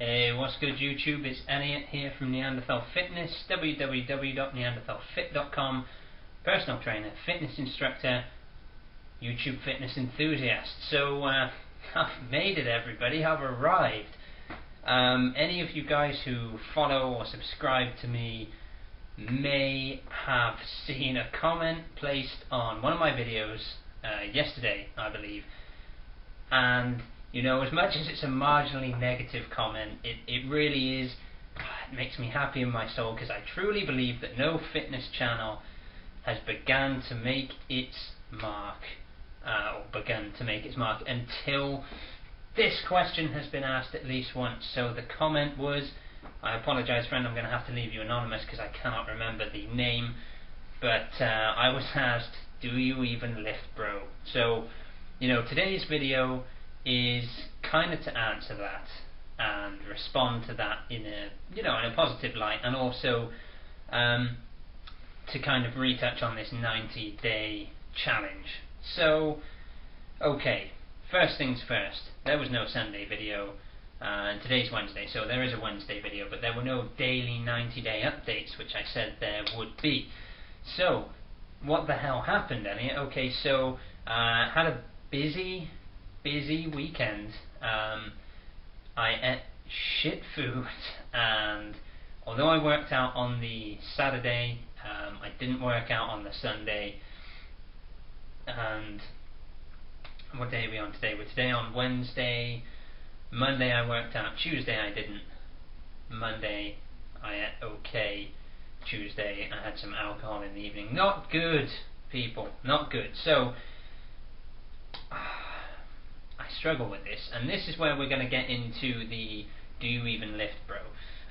Hey, what's good YouTube? It's Elliot here from Neanderthal Fitness, www.neanderthalfit.com, personal trainer, fitness instructor, YouTube fitness enthusiast. So, I've made it, everybody. I've arrived. Any of you guys who follow or subscribe to me may have seen a comment placed on one of my videos yesterday, I believe, and you know, as much as it's a marginally negative comment, it really is, it makes me happy in my soul, because I truly believe that no fitness channel has begun to make its mark, until this question has been asked at least once. So the comment was, I apologise friend, I'm going to have to leave you anonymous because I cannot remember the name, but I was asked, do you even lift, bro? So, you know, today's video is kind of to answer that and respond to that in a, you know, in a positive light, and also to kind of retouch on this 90-day challenge. So, okay, first things first, there was no Sunday video, and today's Wednesday, so there is a Wednesday video, but there were no daily 90-day updates, which I said there would be. So, what the hell happened, Elliot? Okay, so had a busy weekend. I ate shit food, and although I worked out on the Saturday, I didn't work out on the Sunday. And what day are we on today? We're today on Wednesday. Monday I worked out, Tuesday I didn't, Monday I ate okay, Tuesday I had some alcohol in the evening. Not good, people, not good. So I struggle with this, and this is where we're going to get into the do you even lift, bro,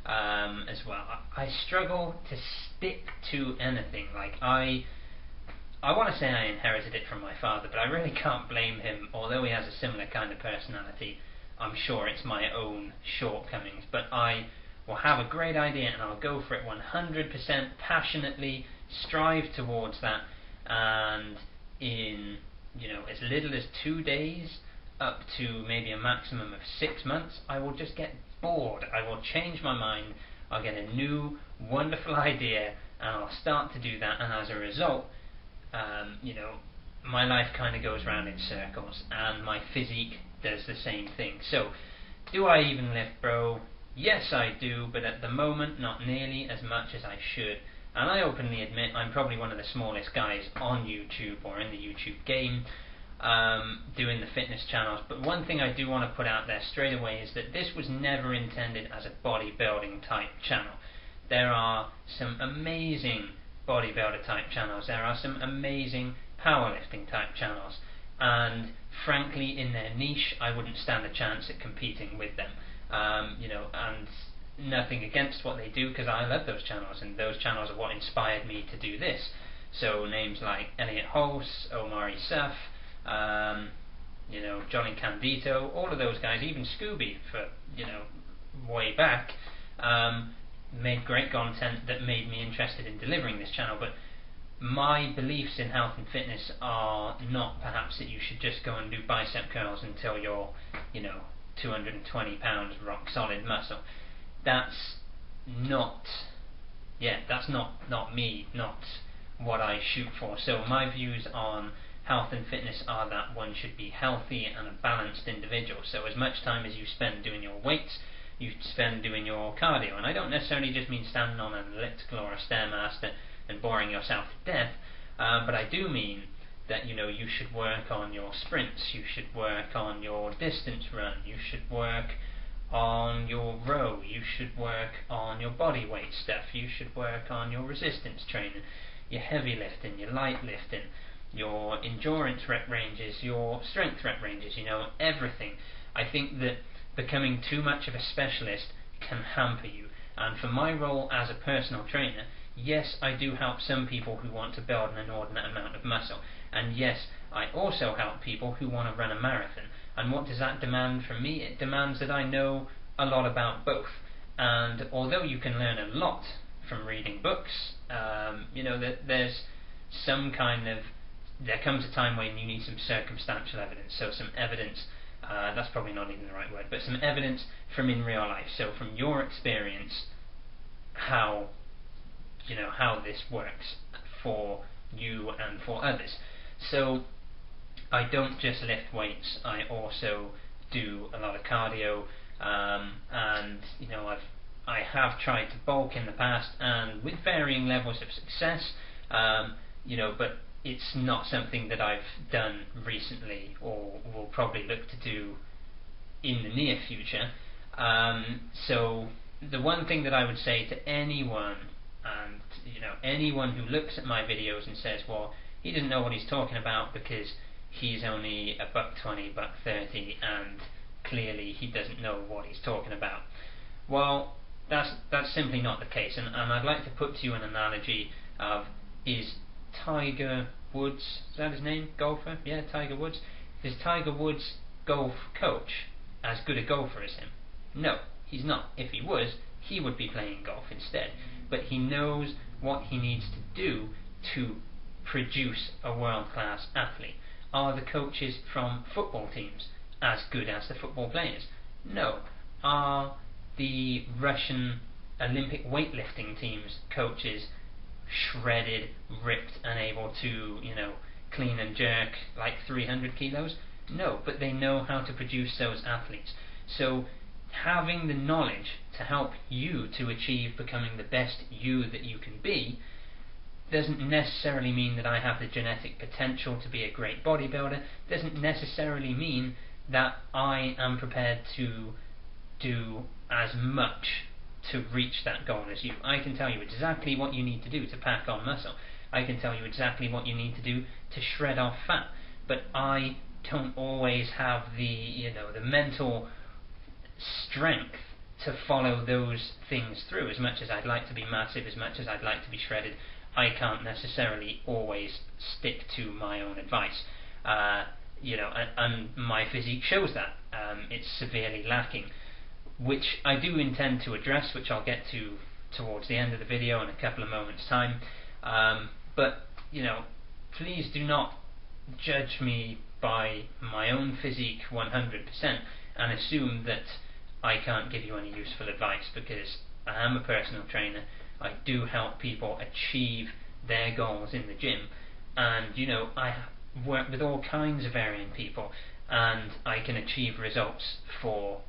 as well. I struggle to stick to anything. Like, I want to say I inherited it from my father, but I really can't blame him. Although he has a similar kind of personality, I'm sure it's my own shortcomings. But I will have a great idea and I'll go for it 100% passionately, strive towards that, and in, you know, as little as 2 days up to maybe a maximum of 6 months, I will just get bored. I will change my mind, I'll get a new wonderful idea, and I'll start to do that, and as a result, you know, my life kind of goes round in circles, and my physique does the same thing. So, do I even lift, bro? Yes, I do, but at the moment, not nearly as much as I should. And I openly admit I'm probably one of the smallest guys on YouTube or in the YouTube game doing the fitness channels. But one thing I do want to put out there straight away is that this was never intended as a bodybuilding type channel. There are some amazing bodybuilder type channels, there are some amazing powerlifting type channels, and frankly in their niche I wouldn't stand a chance at competing with them. You know, and nothing against what they do, because I love those channels, and those channels are what inspired me to do this. So names like Elliot Hulse, Omari Suf, you know, Johnny Candito, all of those guys, even Scooby for, you know, way back, made great content that made me interested in delivering this channel. But my beliefs in health and fitness are not perhaps that you should just go and do bicep curls until you're, you know, 220 pounds rock solid muscle. That's not, that's not me, not what I shoot for. So my views on health and fitness are that one should be healthy and a balanced individual. So as much time as you spend doing your weights, you spend doing your cardio. And I don't necessarily just mean standing on an elliptical or a Stairmaster and boring yourself to death, but I do mean that, you know, you should work on your sprints, you should work on your distance run, you should work on your row, you should work on your body weight stuff, you should work on your resistance training, your heavy lifting, your light lifting, your endurance rep ranges, your strength rep ranges, you know, everything. I think that becoming too much of a specialist can hamper you, and for my role as a personal trainer, yes, I do help some people who want to build an inordinate amount of muscle, and yes, I also help people who want to run a marathon. And what does that demand from me? It demands that I know a lot about both. And although you can learn a lot from reading books, you know, that there's some kind of, there comes a time when you need some circumstantial evidence, so some evidence That's probably not even the right word, but some evidence from in real life. So from your experience, how this works for you and for others. So I don't just lift weights, I also do a lot of cardio, and I have tried to bulk in the past, and with varying levels of success, but it's not something that I've done recently or will probably look to do in the near future. So the one thing that I would say to anyone, and anyone who looks at my videos and says, well, he doesn't know what he's talking about because he's only $120, $130, and clearly he doesn't know what he's talking about. Well, that's simply not the case, and I'd like to put to you an analogy of, is Tiger Woods, is that his name? Golfer? Yeah, Tiger Woods. Is Tiger Woods' golf coach as good a golfer as him? No, he's not. If he was, he would be playing golf instead. But he knows what he needs to do to produce a world-class athlete. Are the coaches from football teams as good as the football players? No. Are the Russian Olympic weightlifting team's coaches shredded, ripped, and able to, clean and jerk like 300 kilos? No, but they know how to produce those athletes. So having the knowledge to help you to achieve becoming the best you that you can be doesn't necessarily mean that I have the genetic potential to be a great bodybuilder, doesn't necessarily mean that I am prepared to do as much to reach that goal as you. I can tell you exactly what you need to do to pack on muscle. I can tell you exactly what you need to do to shred off fat, but I don't always have the mental strength to follow those things through. As much as I'd like to be massive, as much as I'd like to be shredded, I can't necessarily always stick to my own advice. And my physique shows that. It's severely lacking, which I do intend to address, which I'll get to towards the end of the video in a couple of moments' time. But please do not judge me by my own physique 100% and assume that I can't give you any useful advice, because I am a personal trainer. I do help people achieve their goals in the gym, and I work with all kinds of varying people, and I can achieve results for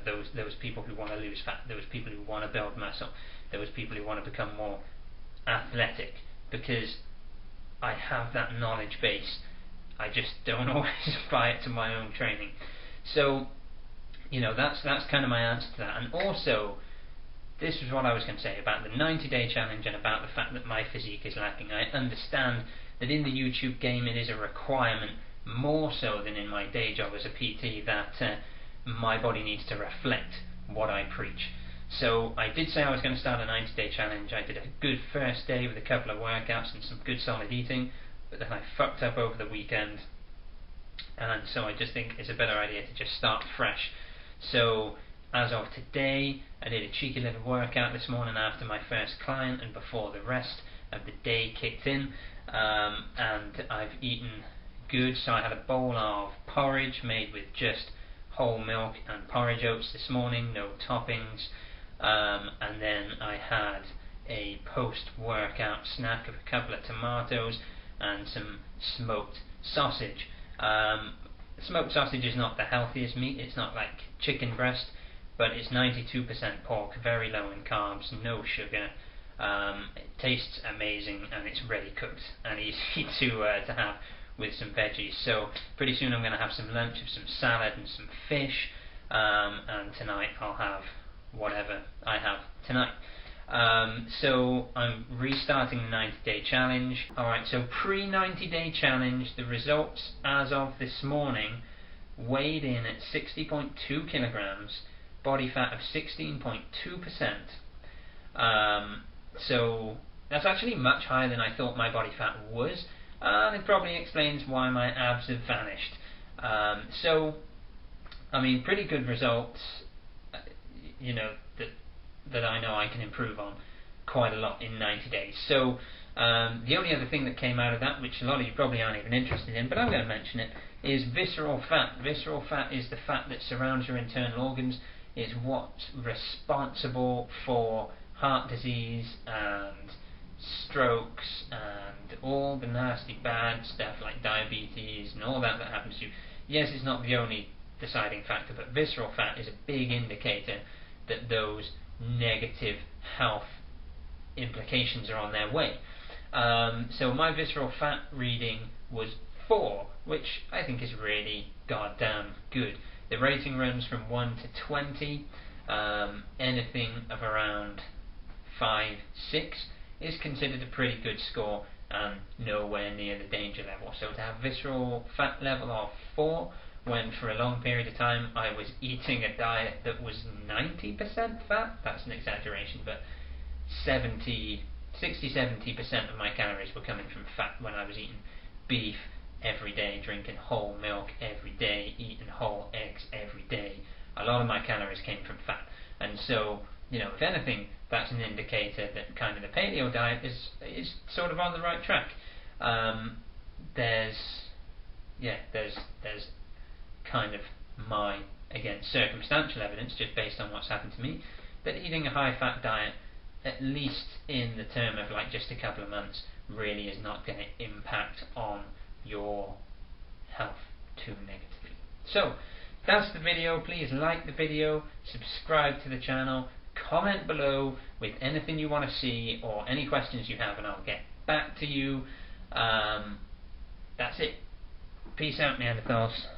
those people who want to lose fat, those people who want to build muscle, those people who want to become more athletic, because I have that knowledge base. I just don't always apply it to my own training. So that's kind of my answer to that. And also, this is what I was going to say about the 90-day challenge and about the fact that my physique is lacking. I understand that in the YouTube game it is a requirement, more so than in my day job as a PT, that my body needs to reflect what I preach. So I did say I was going to start a 90-day challenge. I did a good first day with a couple of workouts and some good solid eating, but then I fucked up over the weekend, and so I just think it's a better idea to just start fresh. So as of today, I did a cheeky little workout this morning after my first client and before the rest of the day kicked in, and I've eaten good. So I had a bowl of porridge made with just whole milk and porridge oats this morning, no toppings, and then I had a post-workout snack of a couple of tomatoes and some smoked sausage. Smoked sausage is not the healthiest meat. It's not like chicken breast, but it's 92% pork, very low in carbs, no sugar. It tastes amazing, and it's ready cooked and easy to have with some veggies. So pretty soon I'm going to have some lunch of some salad and some fish, and tonight I'll have whatever I have tonight. So I'm restarting the 90-day challenge. Alright, so pre-90-day challenge, the results as of this morning, weighed in at 60.2 kilograms, body fat of 16.2%. So that's actually much higher than I thought my body fat was, and it probably explains why my abs have vanished. So, I mean, pretty good results, that I know I can improve on quite a lot in 90 days. So The only other thing that came out of that, which a lot of you probably aren't even interested in, but I'm going to mention it, is visceral fat. Visceral fat is the fat that surrounds your internal organs. It's what's responsible for heart disease and strokes and all the nasty bad stuff like diabetes and all that happens to you. Yes, it's not the only deciding factor, but visceral fat is a big indicator that those negative health implications are on their way. So my visceral fat reading was 4, which I think is really goddamn good. The rating runs from 1 to 20. Anything of around 5, 6 is considered a pretty good score and nowhere near the danger level. So to have visceral fat level of 4 when for a long period of time I was eating a diet that was 90% fat, that's an exaggeration, but 60-70% of my calories were coming from fat when I was eating beef every day, drinking whole milk every day, eating whole eggs every day. A lot of my calories came from fat, and so, you know, if anything, that's an indicator that kind of the paleo diet is sort of on the right track. There's kind of my, again, circumstantial evidence, just based on what's happened to me, that eating a high fat diet, at least in the term of like just a couple of months, really is not going to impact on your health too negatively. So that's the video. Please like the video, subscribe to the channel, comment below with anything you want to see or any questions you have, and I'll get back to you. That's it. Peace out, Neanderthals.